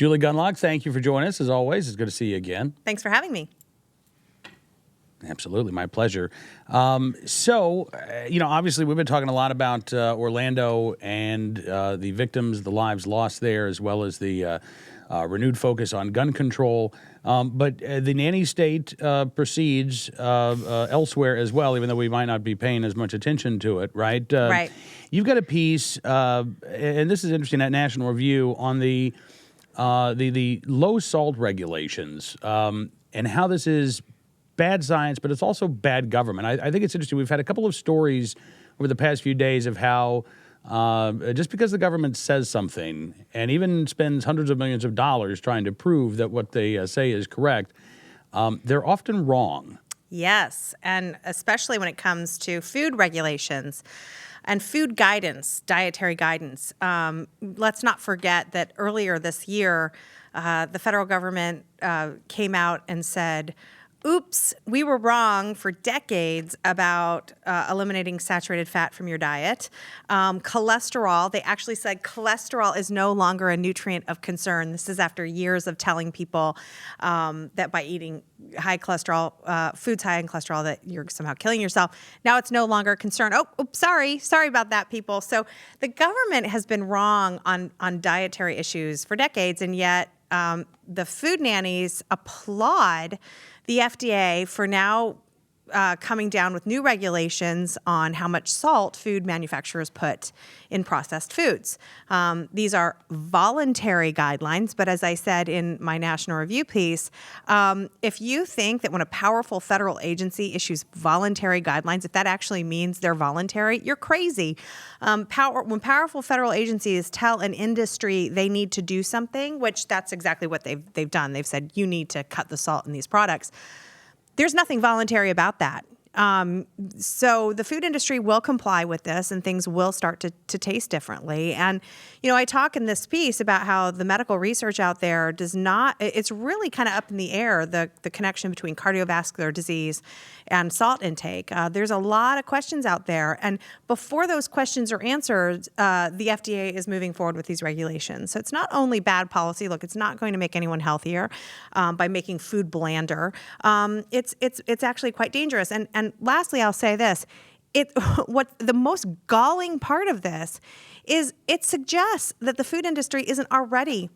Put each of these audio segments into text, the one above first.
Julie Gunlock, thank you for joining us, as always. It's good to see you again. Thanks for having me. Absolutely, my pleasure. Obviously we've been talking a lot about Orlando and the victims, the lives lost there, as well as the renewed focus on gun control. But the nanny state proceeds elsewhere as well, even though we might not be paying as much attention to it, right? Right. You've got a piece, and this is interesting, at National Review, on the low salt regulations and how this is bad science, but it's also bad government. I think it's interesting. We've had a couple of stories over the past few days of how just because the government says something and even spends hundreds of millions of dollars trying to prove that what they say is correct, they're often wrong. Yes, and especially when it comes to food regulations and food guidance, dietary guidance. Let's not forget that earlier this year, the federal government came out and said, oops, we were wrong for decades about eliminating saturated fat from your diet. Cholesterol, they actually said cholesterol is no longer a nutrient of concern. This is after years of telling people that by eating high cholesterol, foods high in cholesterol, that you're somehow killing yourself. Now it's no longer a concern. Oh, sorry about that, people. So the government has been wrong on dietary issues for decades, and yet the food nannies applaud the FDA for now coming down with new regulations on how much salt food manufacturers put in processed foods. These are voluntary guidelines, but as I said in my National Review piece, if you think that when a powerful federal agency issues voluntary guidelines, if that actually means they're voluntary, you're crazy. When powerful federal agencies tell an industry they need to do something, which that's exactly what they've done. They've said, you need to cut the salt in these products. There's nothing voluntary about that. So the food industry will comply with this, and things will start to taste differently. And, I talk in this piece about how the medical research out there does not, it's really kind of up in the air, the connection between cardiovascular disease and salt intake. There's a lot of questions out there. And before those questions are answered, the FDA is moving forward with these regulations. So it's not only bad policy. Look, it's not going to make anyone healthier by making food blander. It's actually quite dangerous. And lastly, I'll say this. What the most galling part of this is it suggests that the food industry isn't already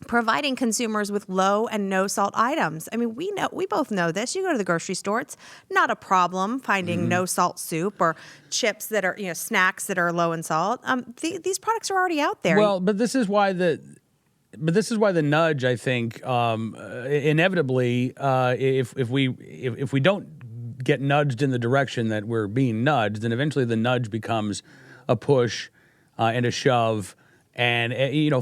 providing consumers with low and no salt items. I mean, we both know this. You go to the grocery store, it's not a problem finding no salt soup or chips that are, snacks that are low in salt. These products are already out there. Well, but this is why the nudge, I think, inevitably, if we don't get nudged in the direction that we're being nudged, then eventually the nudge becomes a push and a shove. And,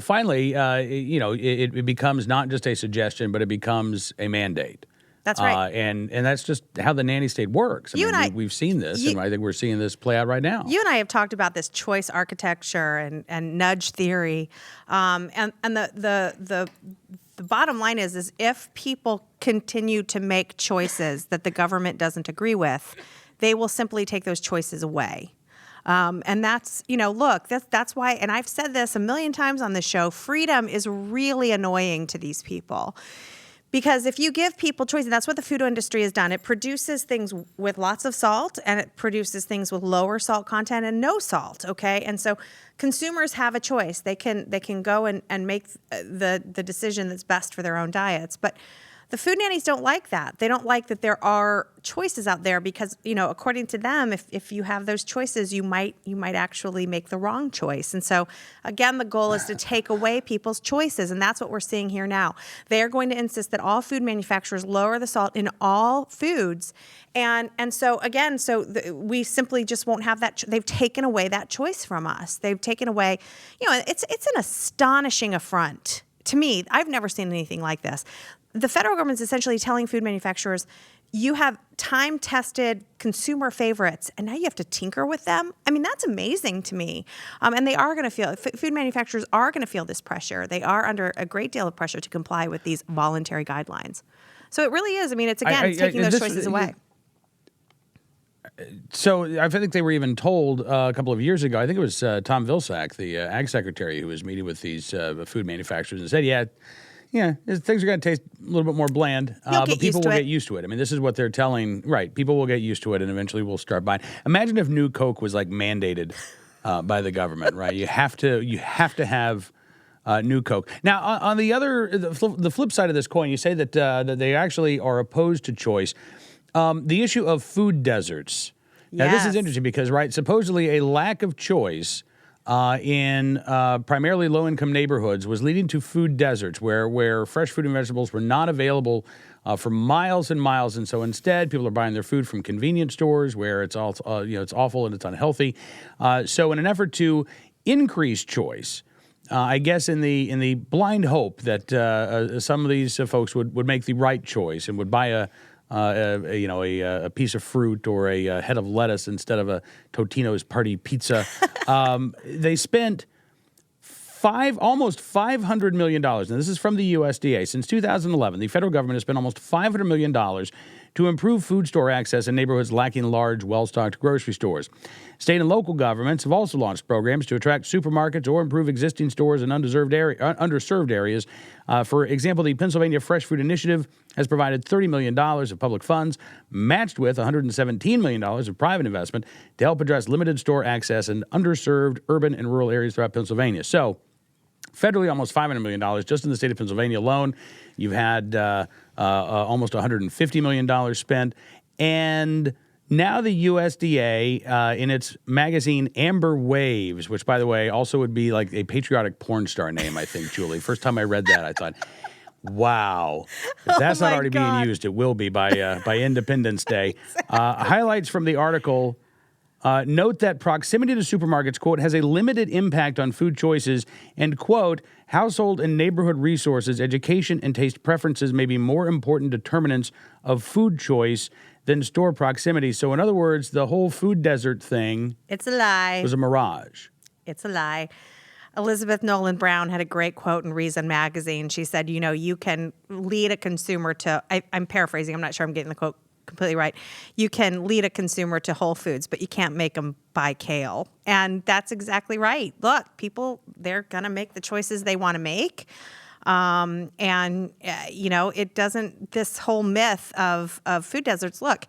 finally, it becomes not just a suggestion, but it becomes a mandate. That's right. And that's just how the nanny state works. We've seen this, and I think we're seeing this play out right now. You and I have talked about this choice architecture and nudge theory. And the bottom line is if people continue to make choices that the government doesn't agree with, they will simply take those choices away. And that's, that's why, and I've said this a million times on this show, freedom is really annoying to these people. Because if you give people choice, and that's what the food industry has done, it produces things with lots of salt and it produces things with lower salt content and no salt, okay? And so consumers have a choice. They can go and make the decision that's best for their own diets. But the food nannies don't like that. They don't like that there are choices out there because, according to them, if you have those choices, you might actually make the wrong choice. And so, again, the goal is to take away people's choices, and that's what we're seeing here now. They are going to insist that all food manufacturers lower the salt in all foods. And so, again, we simply just won't have that. They've taken away that choice from us. They've taken away, it's an astonishing affront. To me, I've never seen anything like this. The federal government is essentially telling food manufacturers, you have time-tested consumer favorites, and now you have to tinker with them? I mean, that's amazing to me. And they are going to feel, food manufacturers are going to feel this pressure. They are under a great deal of pressure to comply with these voluntary guidelines. So it really is. I mean, it's, again, taking those choices away. So I think they were even told a couple of years ago, I think it was Tom Vilsack, the ag secretary, who was meeting with these food manufacturers and said, yeah, things are going to taste a little bit more bland, You'll but get people used to will it. get used to it. I mean, this is what they're telling, right, people will get used to it and eventually will start buying. Imagine if new Coke was like mandated by the government, right? You have to have new Coke. Now, on the flip side of this coin, you say that they actually are opposed to choice. The issue of food deserts. Now, this is Yes. interesting because, right, supposedly a lack of choice in primarily low-income neighborhoods was leading to food deserts where fresh fruit and vegetables were not available for miles and miles. And so instead, people are buying their food from convenience stores where it's all, it's awful and it's unhealthy. So in an effort to increase choice, I guess in the blind hope that some of these folks would make the right choice and would buy a piece of fruit or a head of lettuce instead of a Totino's party pizza, they spent almost $500 million. And this is from the USDA. Since 2011, the federal government has spent almost $500 million to improve food store access in neighborhoods lacking large, well-stocked grocery stores. State and local governments have also launched programs to attract supermarkets or improve existing stores in underserved areas. For example, the Pennsylvania Fresh Food Initiative has provided $30 million of public funds, matched with $117 million of private investment to help address limited store access in underserved urban and rural areas throughout Pennsylvania. So, federally, almost $500 million just in the state of Pennsylvania alone. You've had almost $150 million spent. And now the USDA, in its magazine Amber Waves, which, by the way, also would be like a patriotic porn star name, I think, Julie. First time I read that, I thought, wow. If that's not already being used, it will be by Independence Day. Highlights from the article. Note that proximity to supermarkets, quote, has a limited impact on food choices, and, quote, household and neighborhood resources, education, and taste preferences may be more important determinants of food choice than store proximity. So, in other words, the whole food desert thing It's a lie. was a mirage. It's a lie. Elizabeth Nolan Brown had a great quote in Reason magazine. She said, you can lead a consumer to, I'm paraphrasing, I'm not sure I'm getting the quote completely right. You can lead a consumer to Whole Foods, but you can't make them buy kale. And that's exactly right. Look, people, they're going to make the choices they want to make. It doesn't, this whole myth of food deserts, look,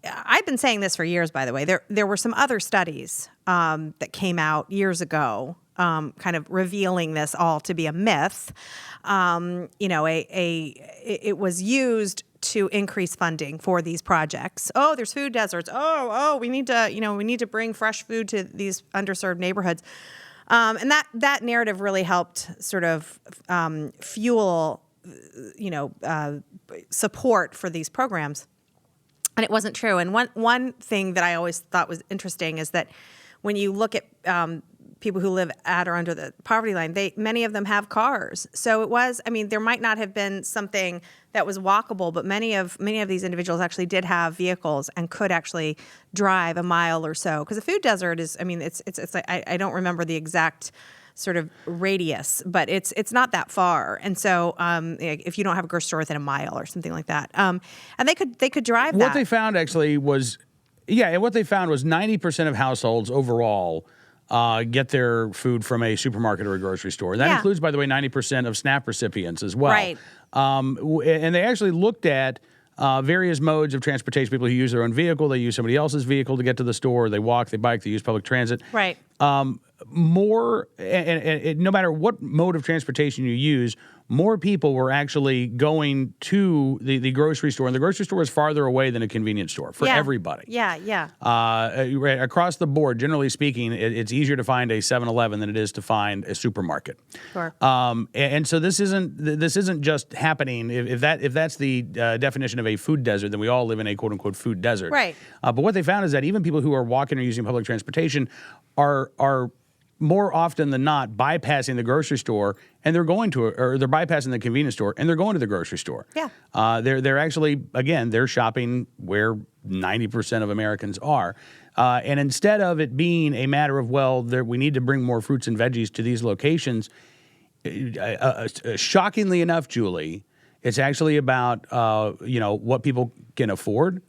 I've been saying this for years, by the way. There were some other studies that came out years ago, kind of revealing this all to be a myth. It was used to increase funding for these projects. Oh, there's food deserts. We need to bring fresh food to these underserved neighborhoods. And that narrative really helped sort of fuel, support for these programs. And it wasn't true. And one thing that I always thought was interesting is that when you look at people who live at or under the poverty line, many of them have cars. So there might not have been something that was walkable, but many of these individuals actually did have vehicles and could actually drive a mile or so. Because a food desert is, it's like, I don't remember the exact sort of radius, but it's not that far. And so if you don't have a grocery store within a mile or something like that, and they could drive that. What they found actually was, what they found was 90% of households overall get their food from a supermarket or a grocery store. And that includes, by the way, 90% of SNAP recipients as well. Right. And they actually looked at various modes of transportation. People who use their own vehicle, they use somebody else's vehicle to get to the store, they walk, they bike, they use public transit. Right. No matter what mode of transportation you use, more people were actually going to the grocery store, and the grocery store is farther away than a convenience store for everybody. Yeah. Right, across the board, generally speaking, it's easier to find a 7-Eleven than it is to find a supermarket. Sure. And so this isn't just happening. If that's the definition of a food desert, then we all live in a quote unquote food desert. Right. But what they found is that even people who are walking or using public transportation are more often than not bypassing the grocery store, and they're bypassing the convenience store and they're going to the grocery store. Yeah. They're actually, again, they're shopping where 90% of Americans are. And instead of it being a matter of, we need to bring more fruits and veggies to these locations, shockingly enough, Julie, it's actually about, what people can afford.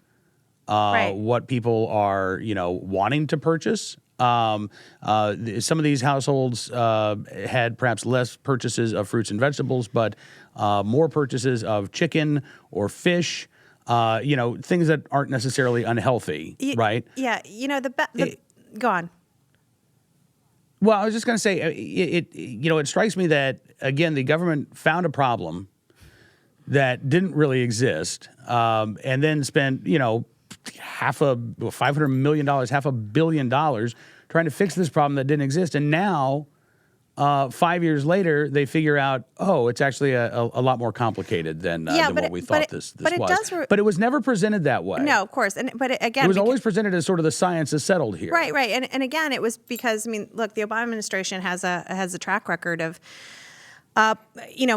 Right. what people are, wanting to purchase. Some of these households had perhaps less purchases of fruits and vegetables, but more purchases of chicken or fish, things that aren't necessarily unhealthy, right? Yeah. Go on. Well, I was just going to say, it strikes me that, again, the government found a problem that didn't really exist, and then spent, $500 million, $500 million trying to fix this problem that didn't exist. And now, 5 years later, they figure out, it's actually a lot more complicated than what we thought this was. But it was never presented that way. No, of course. But again, it was always presented as sort of the science is settled here. Right. And again, it was because, look, the Obama administration has a track record of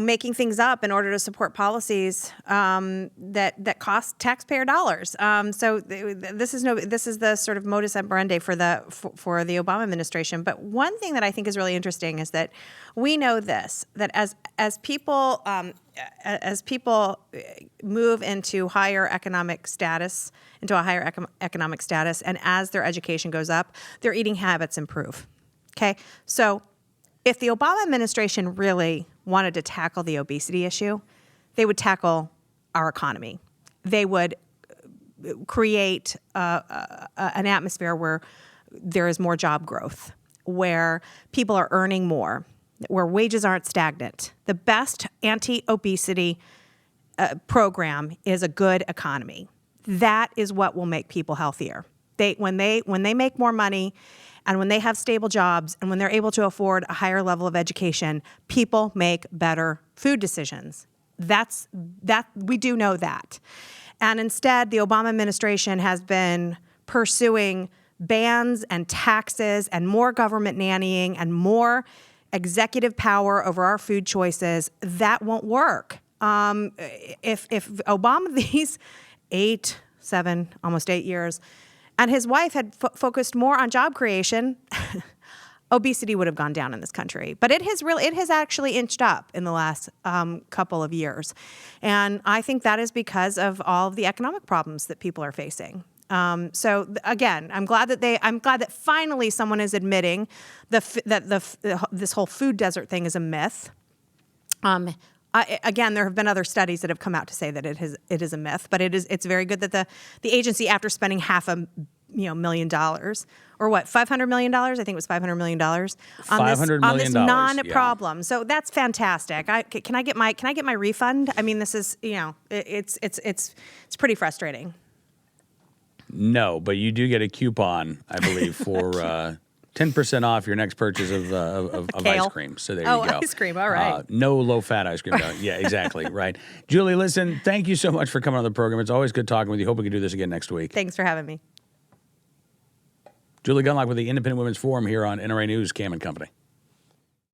making things up in order to support policies that cost taxpayer dollars. So this is the sort of modus operandi for the Obama administration. But one thing that I think is really interesting is that we know that as people move into higher economic status, and as their education goes up, their eating habits improve. Okay, so if the Obama administration really wanted to tackle the obesity issue, they would tackle our economy. They would create an atmosphere where there is more job growth, where people are earning more, where wages aren't stagnant. The best anti-obesity program is a good economy. That is what will make people healthier. When they make more money, and when they have stable jobs, and when they're able to afford a higher level of education, people make better food decisions. We do know that. And instead, the Obama administration has been pursuing bans and taxes and more government nannying and more executive power over our food choices. That won't work. If Obama, these 8 years, and his wife had focused more on job creation, obesity would have gone down in this country. But it has actually inched up in the last couple of years, and I think that is because of all of the economic problems that people are facing. So again, I'm glad that finally someone is admitting this whole food desert thing is a myth. Again, there have been other studies that have come out to say that it is a myth, but it's very good that the agency, after spending $500 million or what, $500 million? I think it was $500 million on this non-problem. Yeah. So that's fantastic. Can I get my refund? I mean, this is it's pretty frustrating. No, but you do get a coupon, I believe, for 10% off your next purchase of ice cream. So there you go. Ice cream. All right. No low-fat ice cream. Yeah, exactly. Right. Julie, listen, thank you so much for coming on the program. It's always good talking with you. Hope we can do this again next week. Thanks for having me. Julie Gunlock with the Independent Women's Forum here on NRA News, Cam & Company.